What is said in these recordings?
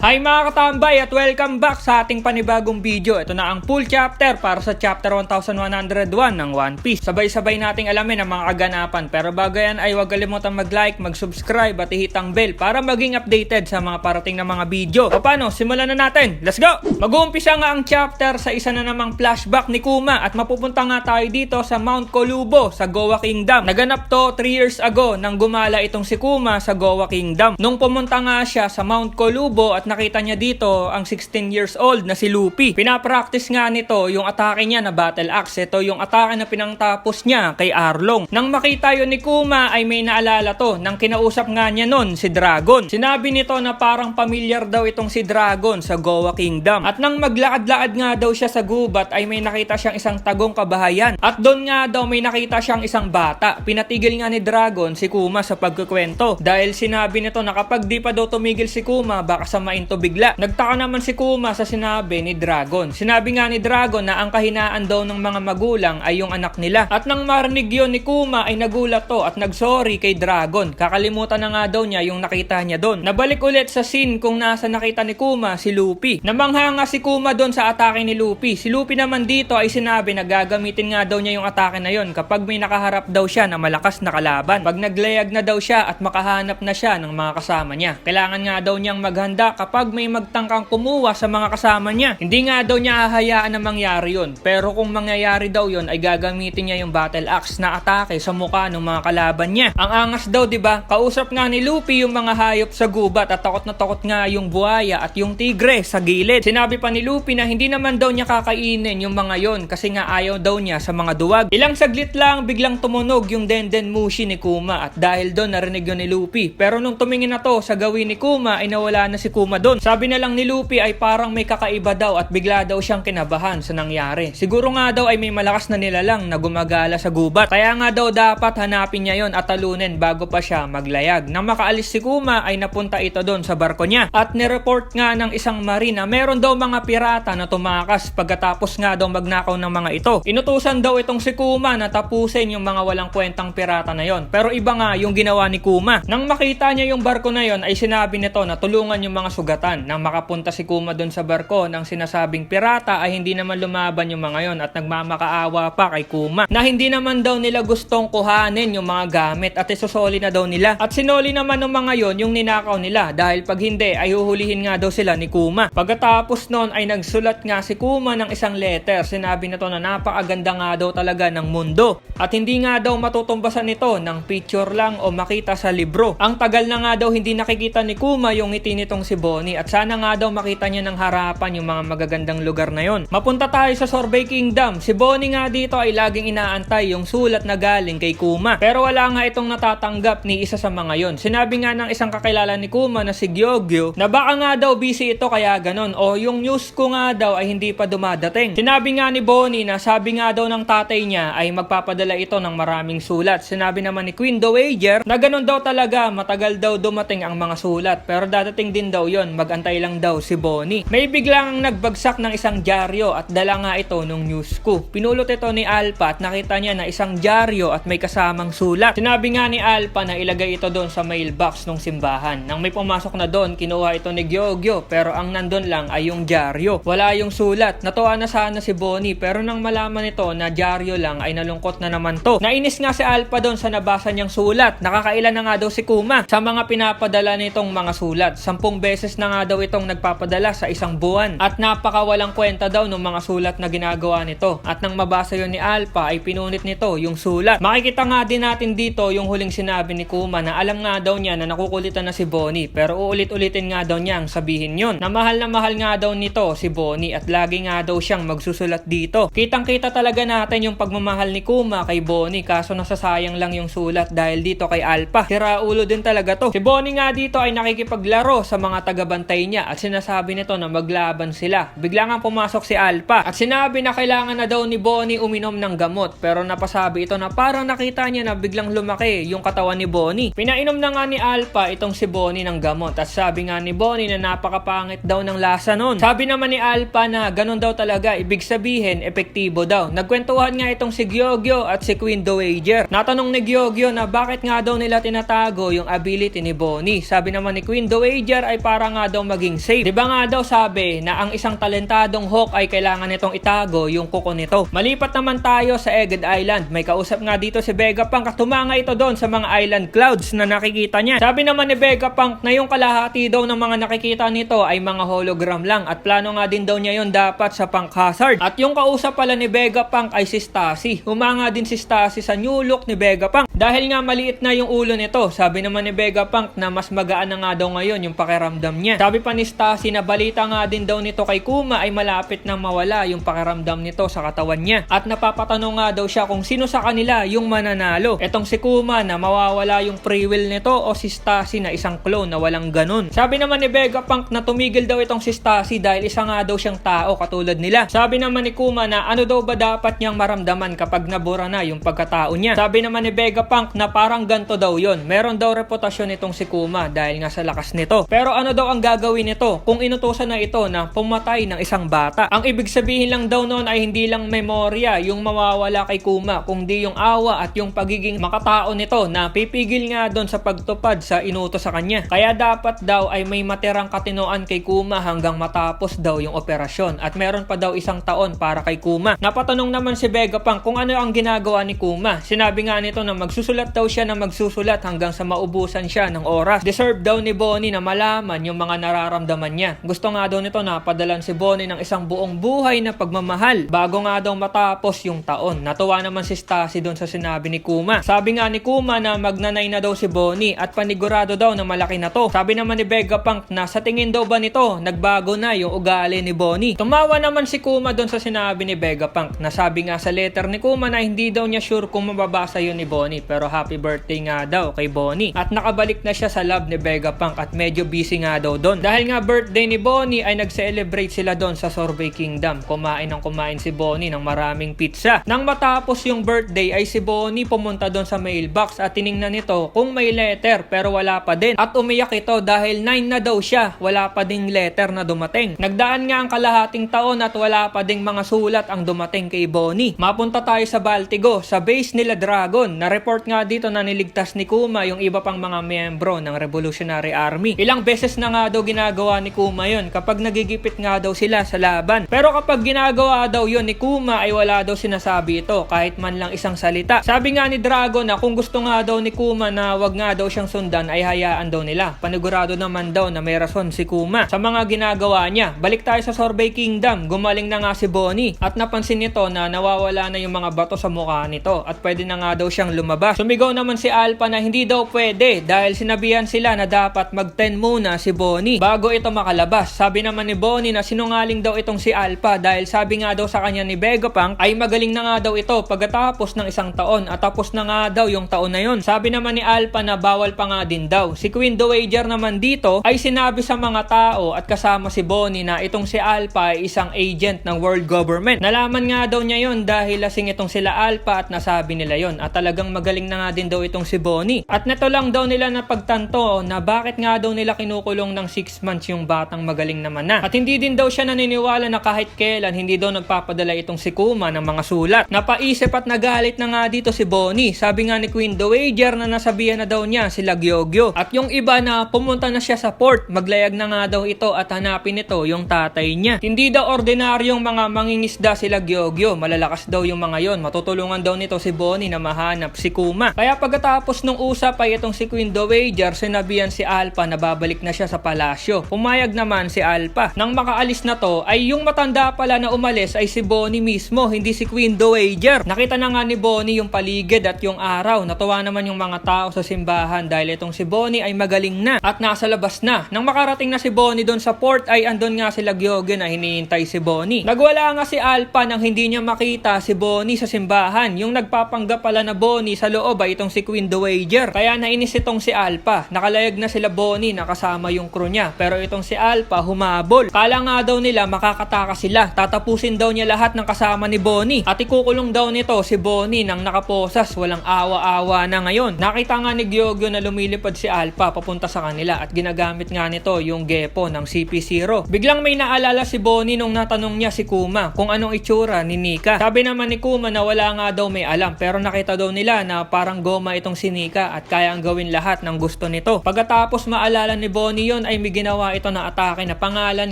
Hi mga katambay at welcome back sa ating panibagong video. Ito na ang full chapter para sa chapter 1101 ng One Piece. Sabay-sabay nating alamin ang mga kaganapan. Pero bago yan ay huwag kalimutan mag-like, mag-subscribe at ihit ang bell para maging updated sa mga parating na mga video. O paano, simulan na natin. Let's go! Mag-uumpisa nga ang chapter sa isa na namang flashback ni Kuma at mapupunta nga tayo dito sa Mount Kolubo sa Goa Kingdom. Naganap to 3 years ago nang gumala itong si Kuma sa Goa Kingdom. Nung pumunta nga siya sa Mount Kolubo at nakita niya dito ang 16 years old na si Luffy. Pinapractice nga nito yung atake niya na battle axe. Ito yung atake na pinangtapos niya kay Arlong. Nang makita yun ni Kuma ay may naalala to nang kinausap nga niya nun si Dragon. Sinabi nito na parang pamilyar daw itong si Dragon sa Goa Kingdom. At nang maglakad-lakad nga daw siya sa gubat ay may nakita siyang isang tagong kabahayan. At doon nga daw may nakita siyang isang bata. Pinatigil nga ni Dragon si Kuma sa pagkukwento dahil sinabi nito na kapag di pa daw tumigil si Kuma baka samain to bigla. Nagtaka naman si Kuma sa sinabi ni Dragon. Sinabi nga ni Dragon na ang kahinaan daw ng mga magulang ay yung anak nila. At nang marinig yun ni Kuma ay nagulat to at nagsorry kay Dragon. Kakalimutan na nga daw niya yung nakita niya doon. Nabalik ulit sa scene kung nasa nakita ni Kuma si Luffy. Namangha nga si Kuma doon sa atake ni Luffy. Si Luffy naman dito ay sinabi na gagamitin nga daw niya yung atake na yon kapag may nakaharap daw siya na malakas na kalaban. Pag naglayag na daw siya at makahanap na siya ng mga kasama niya. Kailangan nga daw niyang maghanda kapag may magtangkang kumuha sa mga kasama niya. Hindi nga daw niya hahayaan na mangyari yun. Pero kung mangyayari daw yun ay gagamitin niya yung battle axe na atake sa mukha ng mga kalaban niya. Ang angas daw, diba? Kausap nga ni Luffy yung mga hayop sa gubat at takot na takot nga yung buhaya at yung tigre sa gilid. Sinabi pa ni Luffy na hindi naman daw niya kakainin yung mga yon kasi nga ayaw daw niya sa mga duwag. Ilang saglit lang biglang tumunog yung Denden Mushi ni Kuma at dahil doon narinig yun ni Luffy. Pero nung tumingin na to sa gawin ni Kuma ay nawala na si Kuma doon. Sabi na lang ni Luffy ay parang may kakaiba daw at bigla daw siyang kinabahan sa nangyari. Siguro nga daw ay may malakas na nilalang na gumagala sa gubat. Kaya nga daw dapat hanapin niya yon at talunin bago pa siya maglayag. Nang makaalis si Kuma ay napunta ito doon sa barko niya. At nireport nga ng isang marine na meron daw mga pirata na tumakas pagkatapos nga daw magnakaw ng mga ito. Inutusan daw itong si Kuma na tapusin yung mga walang kwentang pirata na yon. Pero iba nga yung ginawa ni Kuma. Nang makita niya yung barko na yon ay sinabi nito na tulungan yung mga sugatan. Nang makapunta si Kuma doon sa barko ng sinasabing pirata ay hindi naman lumaban yung mga yon at nagmamakaawa pa kay Kuma na hindi naman daw nila gustong kuhanin yung mga gamit at isusoli na daw nila. At sinoli naman ng mga yon yung ninakaw nila dahil pag hindi ay huhulihin nga daw sila ni Kuma. Pagkatapos noon ay nagsulat nga si Kuma ng isang letter. Sinabi nito na napakaganda nga daw talaga ng mundo at hindi nga daw matutumbasan nito ng picture lang o makita sa libro. Ang tagal na nga daw hindi nakikita ni Kuma yung ngiti nitong si Bonnie at sana nga daw makita niya ng harapan yung mga magagandang lugar na yon. Mapunta tayo sa Sorbet Kingdom. Si Bonnie nga dito ay laging inaantay yung sulat na galing kay Kuma. Pero wala nga itong natatanggap ni isa sa mga yon. Sinabi nga ng isang kakilala ni Kuma na si Gyogyo na baka nga daw busy ito kaya ganon o yung news ko nga daw ay hindi pa dumadating. Sinabi nga ni Bonnie na sabi nga daw ng tatay niya ay magpapadala ito ng maraming sulat. Sinabi naman ni Queen Dowager na ganon daw talaga matagal daw dumating ang mga sulat pero dadating din daw yon, magantay lang daw si Bonnie. May biglang nagbagsak ng isang dyaryo at dala nga ito nung news ko. Pinulot ito ni Alpha at nakita niya na isang dyaryo at may kasamang sulat. Sinabi nga ni Alpha na ilagay ito doon sa mailbox ng simbahan. Nang may pumasok na doon, kinuha ito ni Gyogyo pero ang nandun lang ay yung dyaryo. Wala yung sulat. Natuwa na sana si Bonnie pero nang malaman ito na dyaryo lang ay nalungkot na naman to. Nainis nga si Alpha doon sa nabasa niyang sulat. Nakakailan na nga daw si Kuma sa mga pinapadala nitong mga sulat. 10 beses na nga daw itong nagpapadala sa isang buwan at napakawalang kwenta daw ng mga sulat na ginagawa nito. At nang mabasa yon ni Alpha ay pinunit nito yung sulat. Makikita nga din natin dito yung huling sinabi ni Kuma na alam nga daw niya na nakukulitan na si Bonnie pero uulit-ulitin nga daw niyang sabihin yon. Na mahal nga daw nito si Bonnie at lagi nga daw siyang magsusulat dito. Kitang-kita talaga natin yung pagmamahal ni Kuma kay Bonnie kaso nasasayang lang yung sulat dahil dito kay Alpha. Sira ulo din talaga to. Si Bonnie nga dito ay nakikipaglaro sa mga tagabantay niya at sinasabi nito na maglaban sila. Bigla nga pumasok si Alpha at sinabi na kailangan na daw ni Bonnie uminom ng gamot pero napasabi ito na parang nakita niya na biglang lumaki yung katawan ni Bonnie. Pinainom na nga ni Alpha itong si Bonnie ng gamot at sabi nga ni Bonnie na napakapangit daw ng lasa nun. Sabi naman ni Alpha na ganun daw talaga, ibig sabihin epektibo daw. Nagkwentuhan nga itong si Gyogyo at si Queen Dowager. Natanong ni Gyogyo na bakit nga daw nila tinatago yung ability ni Bonnie. Sabi naman ni Queen Dowager ay parang nga daw maging safe. Diba nga daw sabi na ang isang talentadong hawk ay kailangan nitong itago yung kuko nito. Malipat naman tayo sa Egged Island. May kausap nga dito si Vegapunk at tumanga ito doon sa mga island clouds na nakikita niya. Sabi naman ni Vegapunk na yung kalahati daw ng mga nakikita nito ay mga hologram lang at plano nga din daw niya yon dapat sa Punk Hazard. At yung kausap pala ni Vegapunk ay si Stacy. Humanga din si Stacy sa new look ni Vegapunk dahil nga maliit na yung ulo nito. Sabi naman ni Vegapunk na mas magaan na nga daw ngayon yung pakiramdam niya. Sabi pa ni Stacy na balita nga din daw nito kay Kuma ay malapit nang mawala yung pakiramdam nito sa katawan niya. At napapatanong nga daw siya kung sino sa kanila yung mananalo. Etong si Kuma na mawawala yung free will nito o si Stacy na isang clone na walang ganun. Sabi naman ni Vegapunk na tumigil daw itong si Stacy dahil isa nga daw siyang tao katulad nila. Sabi naman ni Kuma na ano daw ba dapat niyang maramdaman kapag nabura na yung pagkatao niya. Sabi naman ni Vegapunk na parang ganto daw yon. Meron daw reputasyon itong si Kuma dahil nga sa lakas nito. Pero ano daw ang gagawin nito kung inutusan na ito na pumatay ng isang bata? Ang ibig sabihin lang daw noon ay hindi lang memorya yung mawawala kay Kuma, kundi yung awa at yung pagiging makatao nito na pipigil nga doon sa pagtupad sa inutos sa kanya. Kaya dapat daw ay may matirang katinoan kay Kuma hanggang matapos daw yung operasyon at meron pa daw isang taon para kay Kuma. Napatanong naman si Vegapunk kung ano ang ginagawa ni Kuma. Sinabi nga nito na magsusulat daw siya na magsusulat hanggang sa maubusan siya ng oras. Deserve daw ni Bonnie na malaman yung mga nararamdaman niya. Gusto nga daw nito na padalan si Bonnie ng isang buong buhay na pagmamahal bago nga daw matapos yung taon. Natuwa naman si Stacy doon sa sinabi ni Kuma. Sabi nga ni Kuma na magnanay na daw si Bonnie at panigurado daw na malaki na to. Sabi naman ni Vegapunk na sa tingin daw ba nito nagbago na yung ugali ni Bonnie. Tumawa naman si Kuma doon sa sinabi ni Vegapunk na sabi nga sa letter ni Kuma na hindi daw niya sure kung mababasa yun ni Bonnie pero happy birthday nga daw kay Bonnie. At nakabalik na siya sa lab ni Vegapunk at medyo busy nga daw doon. Dahil nga birthday ni Bonnie ay nag-celebrate sila doon sa Sorbet Kingdom. Kumain si Bonnie ng maraming pizza. Nang matapos yung birthday ay si Bonnie pumunta doon sa mailbox at tiningnan nito kung may letter pero wala pa din. At umiyak ito dahil 9 na daw siya, wala pa ding letter na dumating. Nagdaan nga ang kalahating taon at wala pa ding mga sulat ang dumating kay Bonnie. Mapunta tayo sa Baltigo, sa base nila Dragon. Na-report nga dito na niligtas ni Kuma yung iba pang mga miyembro ng Revolutionary Army. Ilang beses na nga daw ginagawa ni Kuma yun kapag nagigipit nga daw sila sa laban. Pero kapag ginagawa daw yun ni Kuma ay wala daw sinasabi ito kahit man lang isang salita. Sabi nga ni Dragon na kung gusto nga daw ni Kuma na wag nga daw siyang sundan ay hayaan daw nila. Panigurado naman daw na may rason si Kuma sa mga ginagawa niya. Balik tayo sa Sorbet Kingdom. Gumaling na nga si Bonnie at napansin nito na nawawala na yung mga bato sa mukha nito at pwede na nga daw siyang lumabas. Sumigaw naman si Alpha na hindi daw pwede dahil sinabihan sila na dapat mag-10 muna si Bonnie bago ito makalabas. Sabi naman ni Bonnie na sinungaling daw itong si Alpha dahil sabi nga daw sa kanya ni Vegapunk ay magaling na nga daw ito pagkatapos ng isang taon at tapos na nga daw yung taon na yon. Sabi naman ni Alpha na bawal pa nga din daw. Si Queen Dowager naman dito ay sinabi sa mga tao at kasama si Bonnie na itong si Alpha ay isang agent ng world government. Nalaman nga daw niya yon dahil lasing itong sila Alpha at nasabi nila yon at talagang magaling na nga din daw itong si Bonnie. At neto lang daw nila napagtanto na bakit nga daw nila kinukulong ng 6 months yung batang magaling naman na. At hindi din daw siya naniniwala na kahit kailan hindi daw nagpapadala itong si Kuma ng mga sulat. Napaisip at nagalit na nga dito si Bonnie. Sabi nga ni Queen Dowager na nasabihan na daw niya sila Gyogyo. At yung iba na pumunta na siya sa port, maglayag na nga daw ito at hanapin ito yung tatay niya. Hindi daw ordinaryong mga mangingisda sila Gyogyo. Malalakas daw yung mga yon. Matutulungan daw nito si Bonnie na mahanap si Kuma. Kaya pagkatapos nung usap ay itong si Queen Dowager, sinabihan si Alpha na babalik na siya sa palasyo. Pumayag naman si Alpha. Nang makaalis na to, ay yung matanda pala na umalis ay si Bonnie mismo, hindi si Queen Dowager. Nakita na nga ni Bonnie yung paligid at yung araw. Natuwa naman yung mga tao sa simbahan dahil itong si Bonnie ay magaling na at nasa labas na. Nang makarating na si Bonnie doon sa port ay andon nga sila Gyogyo na hinihintay si Bonnie. Nagwala nga si Alpha nang hindi niya makita si Bonnie sa simbahan. Yung nagpapanggap pala na Bonnie sa loob ay itong si Queen Dowager. Kaya nainis itong si Alpha. Nakalayag na sila Bonnie na kasama yung crew niya. Pero itong si Alpha humabol. Kala nga daw nila makakataka sila. Tatapusin daw niya lahat ng kasama ni Bonnie. At ikukulong daw nito si Bonnie nang nakaposas. Walang awa-awa na ngayon. Nakita nga ni Gyogyo na lumilipad si Alpha papunta sa kanila at ginagamit nga nito yung gepo ng CP0. Biglang may naalala si Bonnie nung natanong niya si Kuma kung anong itsura ni Nika. Sabi naman ni Kuma na wala nga daw may alam pero nakita daw nila na parang goma itong si Nika at kaya ang gawin lahat ng gusto nito. Pagkatapos maalala ni Bonnie yon ngayon ay may ginawa ito na atake na pangalan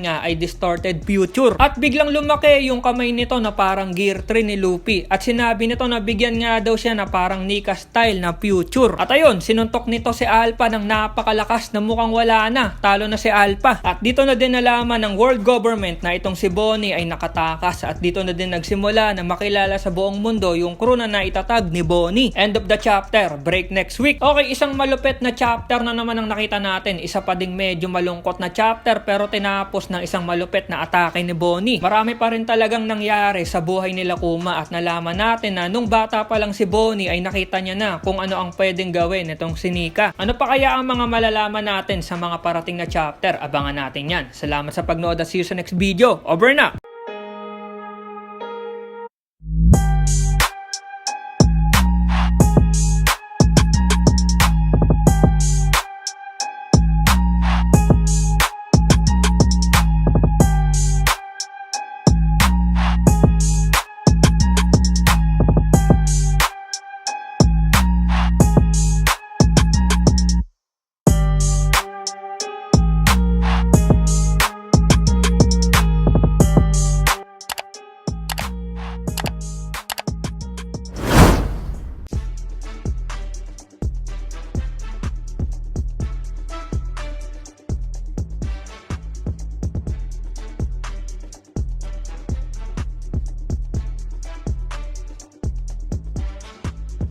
nga ay Distorted Future. At biglang lumaki yung kamay nito na parang Gear 3 ni Luffy. At sinabi nito na bigyan nga daw siya na parang Nika style na Future. At ayun, sinuntok nito si Alpha ng napakalakas na mukhang wala na. Talo na si Alpha. At dito na din nalaman ng world government na itong si Bonnie ay nakatakas. At dito na din nagsimula na makilala sa buong mundo yung crew na naitatag ni Bonnie. End of the chapter. Break next week. Okay, isang malupit na chapter na naman ang nakita natin. Isa pa ding medyo malungkot na chapter pero tinapos ng isang malupit na atake ni Bonnie. Marami pa rin talagang nangyari sa buhay nila Kuma at nalaman natin na nung bata pa lang si Bonnie ay nakita niya na kung ano ang pwedeng gawin nitong si Nika. Ano pa kaya ang mga malalaman natin sa mga parating na chapter? Abangan natin yan. Salamat sa pagnood at see you sa next video. Over na!